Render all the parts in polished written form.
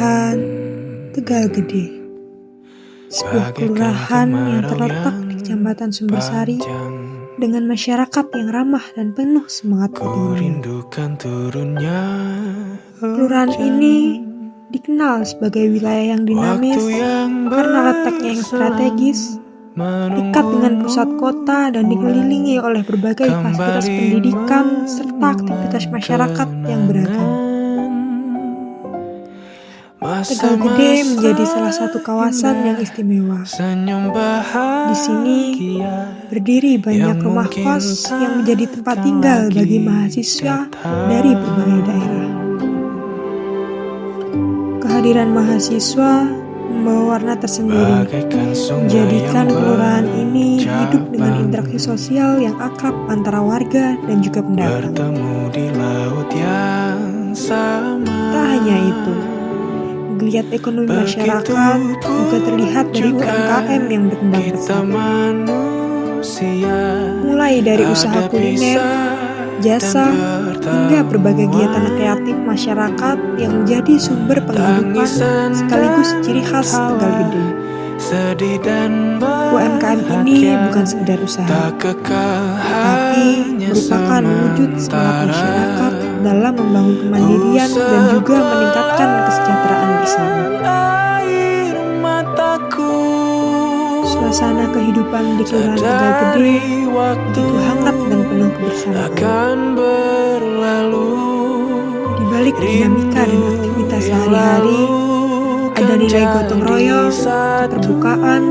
Kelurahan Tegal Gede, sebuah kelurahan yang terletak di Kecamatan Sumbersari dengan masyarakat yang ramah dan penuh semangat gotong royong. Kelurahan ini dikenal sebagai wilayah yang dinamis karena letaknya yang strategis, dekat dengan pusat kota dan dikelilingi oleh berbagai fasilitas pendidikan serta aktivitas masyarakat yang beragam. Tegal Gede menjadi salah satu kawasan yang istimewa. Di sini berdiri banyak rumah kos yang menjadi tempat tinggal bagi mahasiswa dari berbagai daerah. Kehadiran mahasiswa membawa warna tersendiri, menjadikan kelurahan ini hidup dengan interaksi sosial yang akrab antara warga dan juga pendatang. Tak hanya itu, geliat ekonomi masyarakat juga terlihat dari UMKM yang berkembang pesat. Mulai dari usaha kuliner, jasa, hingga berbagai kegiatan kreatif masyarakat yang menjadi sumber penghidupan sekaligus ciri khas Tegal Gede. UMKM ini bukan sekedar usaha, tetapi merupakan wujud semangat masyarakat dalam membangun kemandirian dan juga meningkatkan kesejahteraan bersama. Suasana kehidupan di Kelurahan Tegal Gede begitu hangat dan penuh kebersamaan. Di balik dinamika dan aktivitas sehari-hari, ada nilai gotong royong, keterbukaan,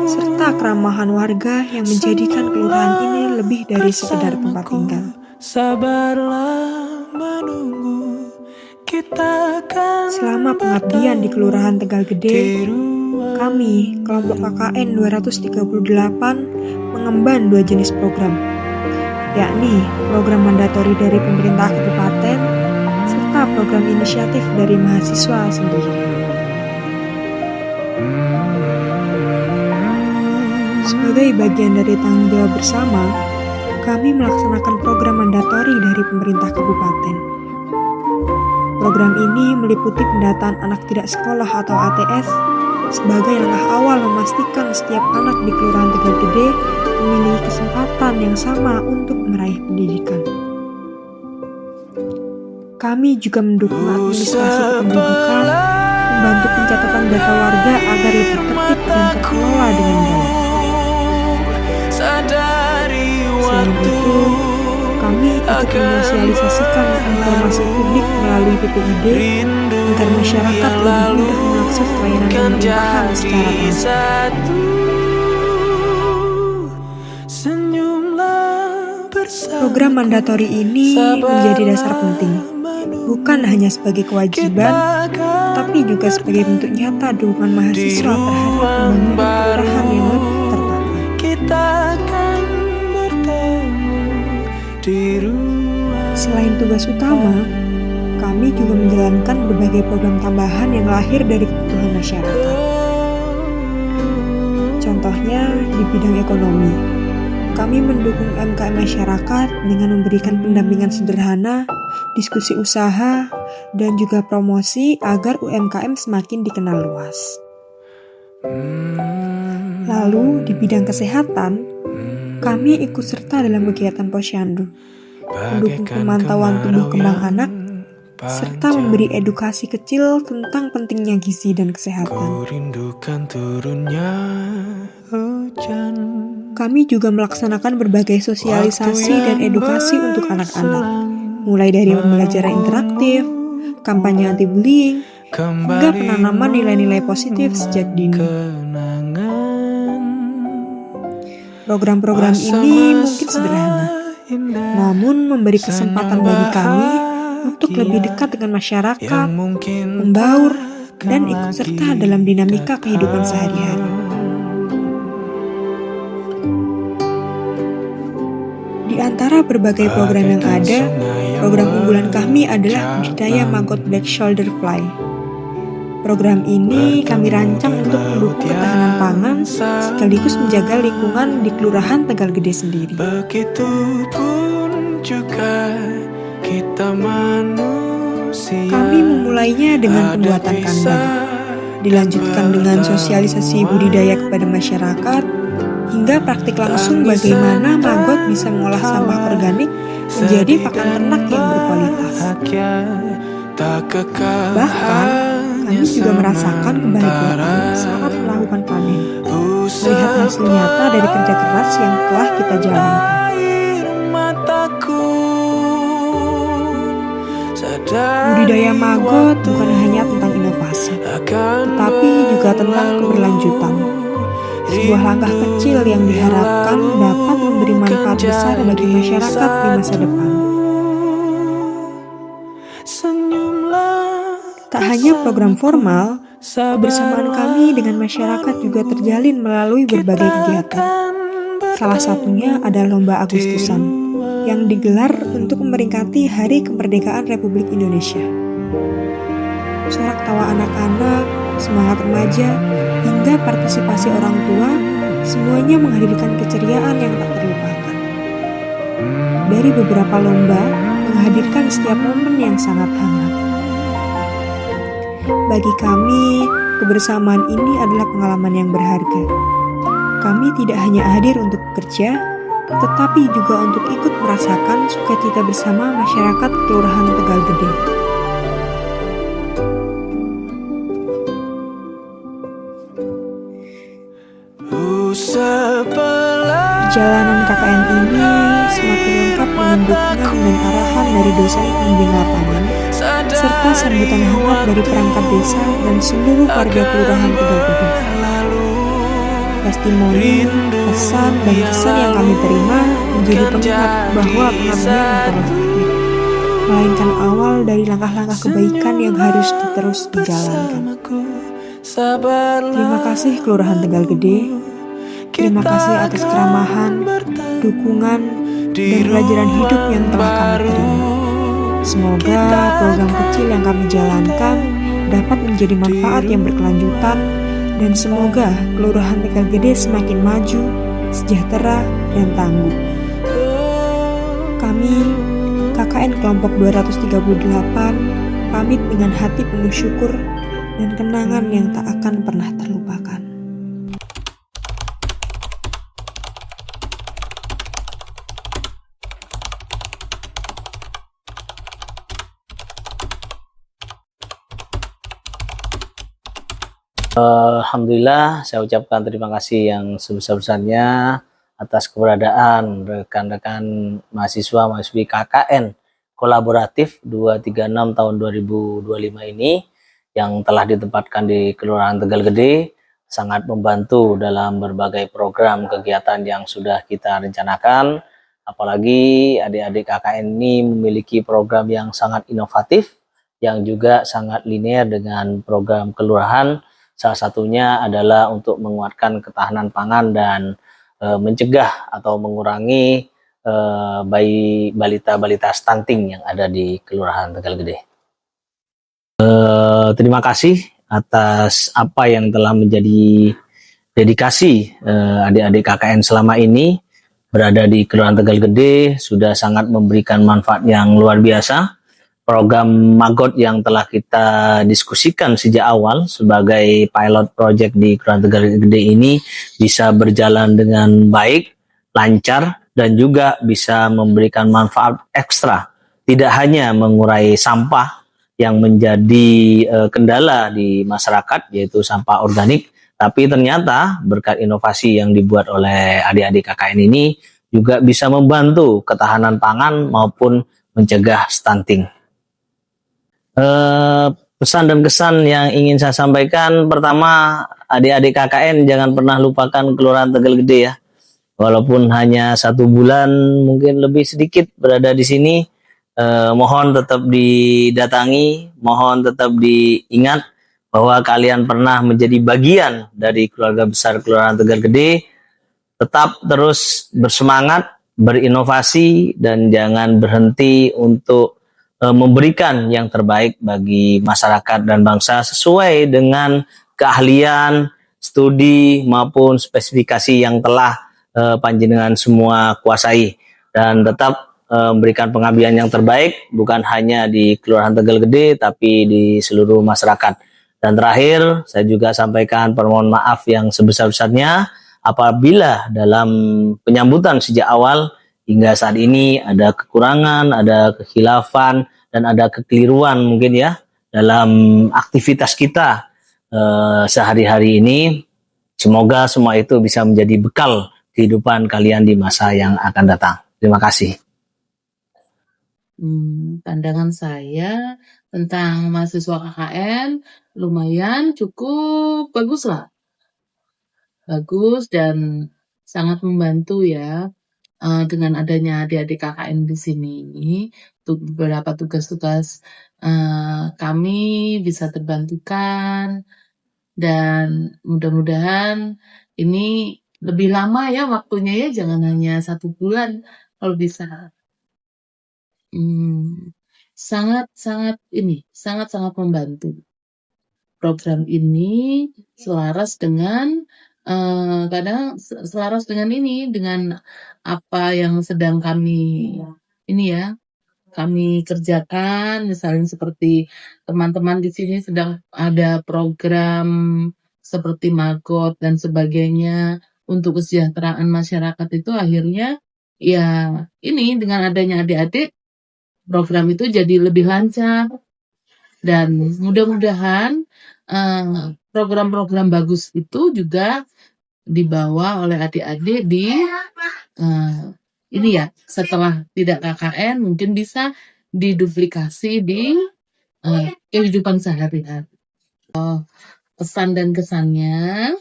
serta keramahan warga yang menjadikan kelurahan ini lebih dari sekedar tempat tinggal. Selama pengabdian di Kelurahan Tegal Gede, kami, kelompok KKN 238, mengemban 2 jenis program, yakni program mandatori dari pemerintah kabupaten, serta program inisiatif dari mahasiswa sendiri. Sebagai bagian dari tanggung jawab bersama, kami melaksanakan program mandatori dari pemerintah kabupaten. Program ini meliputi pendataan anak tidak sekolah atau ATS sebagai langkah awal memastikan setiap anak di Kelurahan Tegal Gede memiliki kesempatan yang sama untuk meraih pendidikan. Kami juga mendukung administrasi kependudukan, membantu pencatatan data warga agar lebih tertib dan terkelola dengan baik. Selain itu, kami ikut menyosialisasikan informasi publik melalui PPID agar masyarakat lebih mudah mengakses layanan pemerintahan secara transparan. Program mandatori ini menjadi dasar penting, bukan hanya sebagai kewajiban, tapi juga sebagai bentuk nyata dukungan mahasiswa terhadap pembangunan kelurahan yang lebih tertata. Selain tugas utama, kami juga menjalankan berbagai program tambahan yang lahir dari kebutuhan masyarakat. Contohnya di bidang ekonomi, kami mendukung UMKM masyarakat dengan memberikan pendampingan sederhana, diskusi usaha, dan juga promosi agar UMKM semakin dikenal luas. Lalu di bidang kesehatan, kami ikut serta dalam kegiatan posyandu, mendukung pemantauan tumbuh kembang anak, serta memberi edukasi kecil tentang pentingnya gizi dan kesehatan. Kami juga melaksanakan berbagai sosialisasi dan edukasi untuk anak-anak, mulai dari pembelajaran interaktif, kampanye anti-bullying, hingga penanaman nilai-nilai positif sejak dini. Program-program ini mungkin sederhana, namun memberi kesempatan bagi kami untuk lebih dekat dengan masyarakat, membaur, dan ikut serta dalam dinamika kehidupan sehari-hari. Di antara berbagai program yang ada, program unggulan kami adalah budidaya maggot black shoulder fly. Program ini kami rancang untuk mendukung ketahanan pangan sekaligus menjaga lingkungan di Kelurahan Tegal Gede sendiri. Begitupun juga kita manusia. Kami memulainya dengan pembuatan kandang, dilanjutkan dengan sosialisasi budidaya kepada masyarakat, hingga praktik langsung bagaimana Magot bisa mengolah sampah organik menjadi pakan ternak yang berkualitas. Bahkan, kami juga merasakan kebahagiaan saat melakukan panen, melihat hasil nyata dari kerja keras yang telah kita jalankan. Budidaya Magot bukan hanya tentang inovasi, tetapi juga tentang keberlanjutan. Sebuah langkah kecil yang diharapkan dapat memberi manfaat besar bagi masyarakat di masa depan. Tak hanya program formal, kebersamaan kami dengan masyarakat juga terjalin melalui berbagai kegiatan. Salah satunya adalah Lomba Agustusan yang digelar untuk memperingati Hari Kemerdekaan Republik Indonesia. Sorak tawa anak-anak, semangat remaja, hingga partisipasi orang tua, semuanya menghadirkan keceriaan yang tak terlupakan. Dari beberapa lomba, menghadirkan setiap momen yang sangat hangat. Bagi kami, kebersamaan ini adalah pengalaman yang berharga. Kami tidak hanya hadir untuk bekerja, tetapi juga untuk ikut merasakan sukacita bersama masyarakat Kelurahan Tegal Gede. Perjalanan KKN ini semakin lengkap dengan dukungan dan arahan dari dosen pembimbing lapangan, serta sambutan hangat dari perangkat desa dan seluruh warga Kelurahan Tegal Gede. Testimoni, pesan, dan kesan yang kami terima menjadi pengingat bahwa pengabdian bukanlah akhir, melainkan awal dari langkah-langkah kebaikan yang harus terus dijalankan. Terima kasih Kelurahan Tegal Gede. Terima kasih atas keramahan, dukungan, dan pelajaran hidup yang telah kami terima. Semoga program kecil yang kami jalankan dapat menjadi manfaat yang berkelanjutan, dan semoga Kelurahan Tegal Gede semakin maju, sejahtera, dan tangguh. Kami, KKN Kelompok 238, pamit dengan hati penuh syukur dan kenangan yang tak akan pernah terlupakan. Alhamdulillah, saya ucapkan terima kasih yang sebesar-besarnya atas keberadaan rekan-rekan mahasiswa-mahasiswi KKN Kolaboratif 236 tahun 2025 ini yang telah ditempatkan di Kelurahan Tegal Gede, sangat membantu dalam berbagai program kegiatan yang sudah kita rencanakan. Apalagi adik-adik KKN ini memiliki program yang sangat inovatif, yang juga sangat linear dengan program kelurahan. Salah satunya adalah untuk menguatkan ketahanan pangan dan mencegah atau mengurangi balita-balita stunting yang ada di Kelurahan Tegal Gede. Terima kasih atas apa yang telah menjadi dedikasi adik-adik KKN selama ini berada di Kelurahan Tegal Gede, sudah sangat memberikan manfaat yang luar biasa. Program Magot yang telah kita diskusikan sejak awal sebagai pilot project di Kelurahan Tegal Gede ini bisa berjalan dengan baik, lancar, dan juga bisa memberikan manfaat ekstra. Tidak hanya mengurai sampah yang menjadi kendala di masyarakat, yaitu sampah organik, tapi ternyata berkat inovasi yang dibuat oleh adik-adik KKN ini juga bisa membantu ketahanan pangan maupun mencegah stunting. Pesan dan kesan yang ingin saya sampaikan, pertama, adik-adik KKN jangan pernah lupakan Kelurahan Tegal Gede ya. Walaupun hanya 1 bulan, mungkin lebih sedikit berada di sini, mohon tetap didatangi, mohon tetap diingat bahwa kalian pernah menjadi bagian dari keluarga besar Kelurahan Tegal Gede. Tetap terus bersemangat, berinovasi, dan jangan berhenti untuk memberikan yang terbaik bagi masyarakat dan bangsa sesuai dengan keahlian, studi maupun spesifikasi yang telah panjenengan semua kuasai. Dan tetap memberikan pengabdian yang terbaik bukan hanya di Kelurahan Tegal Gede tapi di seluruh masyarakat. Dan terakhir saya juga sampaikan permohonan maaf yang sebesar-besarnya apabila dalam penyambutan sejak awal hingga saat ini ada kekurangan, ada kekhilafan dan ada kekeliruan mungkin ya dalam aktivitas kita sehari-hari ini. Semoga semua itu bisa menjadi bekal kehidupan kalian di masa yang akan datang. Terima kasih. Pandangan saya tentang mahasiswa KKN lumayan cukup bagus lah. Bagus dan sangat membantu ya dengan adanya adik-adik KKN di sini. Untuk beberapa tugas-tugas kami bisa terbantukan dan mudah-mudahan ini lebih lama ya waktunya ya, jangan hanya 1 bulan kalau bisa. Sangat-sangat membantu. Program ini selaras dengan dengan apa yang sedang kami kerjakan. Misalnya seperti teman-teman di sini sedang ada program seperti Magot dan sebagainya untuk kesejahteraan masyarakat itu, akhirnya ya ini dengan adanya adik-adik program itu jadi lebih lancar dan mudah-mudahan program-program bagus itu juga dibawa oleh adik-adik di setelah tidak KKN mungkin bisa diduplikasi di kehidupan sehari-hari. Pesan dan kesannya,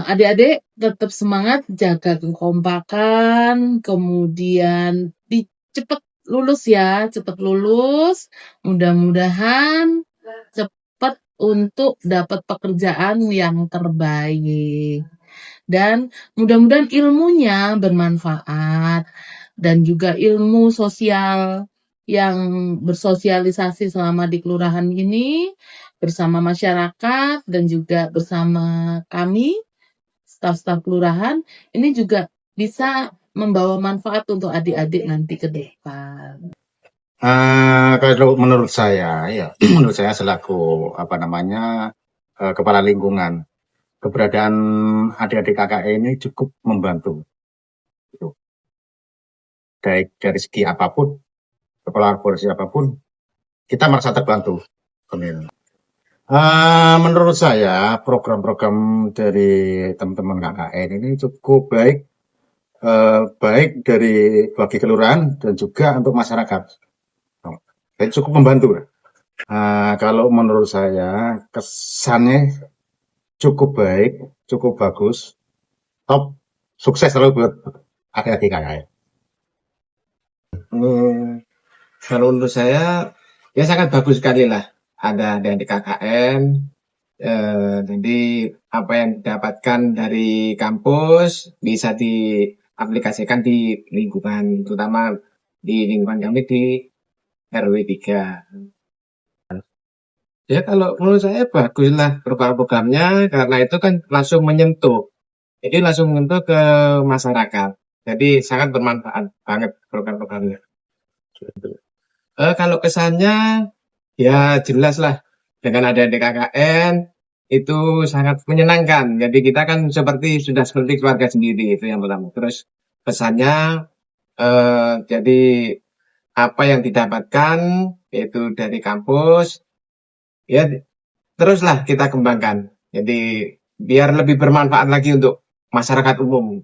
adik-adik tetap semangat, jaga kekompakan, kemudian cepat lulus, mudah-mudahan cepat untuk dapat pekerjaan yang terbaik dan mudah-mudahan ilmunya bermanfaat dan juga ilmu sosial yang bersosialisasi selama di kelurahan ini bersama masyarakat dan juga bersama kami staf-staf kelurahan ini juga bisa membawa manfaat untuk adik-adik nanti ke depan. Kalau menurut saya selaku kepala lingkungan, keberadaan adik-adik KKN ini cukup membantu. Baik dari segi apapun, kolaborasi apapun, kita merasa terbantu. Menurut saya program-program dari teman-teman KKN ini cukup baik bagi kelurahan dan juga untuk masyarakat. Jadi cukup membantu. Kalau menurut saya kesannya cukup baik, cukup bagus, top, sukses selalu buat adik-adik KKN. Kalau menurut saya ya sangat bagus sekali lah ada adik-adik KKN. Jadi apa yang didapatkan dari kampus bisa diaplikasikan di lingkungan, terutama di lingkungan kami di RW 3. Ya kalau menurut saya baguslah program-programnya karena itu kan langsung menyentuh. Jadi langsung menyentuh ke masyarakat. Jadi sangat bermanfaat banget program-programnya. Kalau kesannya ya jelas lah dengan ada KKN itu sangat menyenangkan. Jadi kita kan sudah seperti keluarga sendiri, itu yang pertama. Terus pesannya jadi apa yang didapatkan yaitu dari kampus ya teruslah kita kembangkan. Jadi biar lebih bermanfaat lagi untuk masyarakat umum.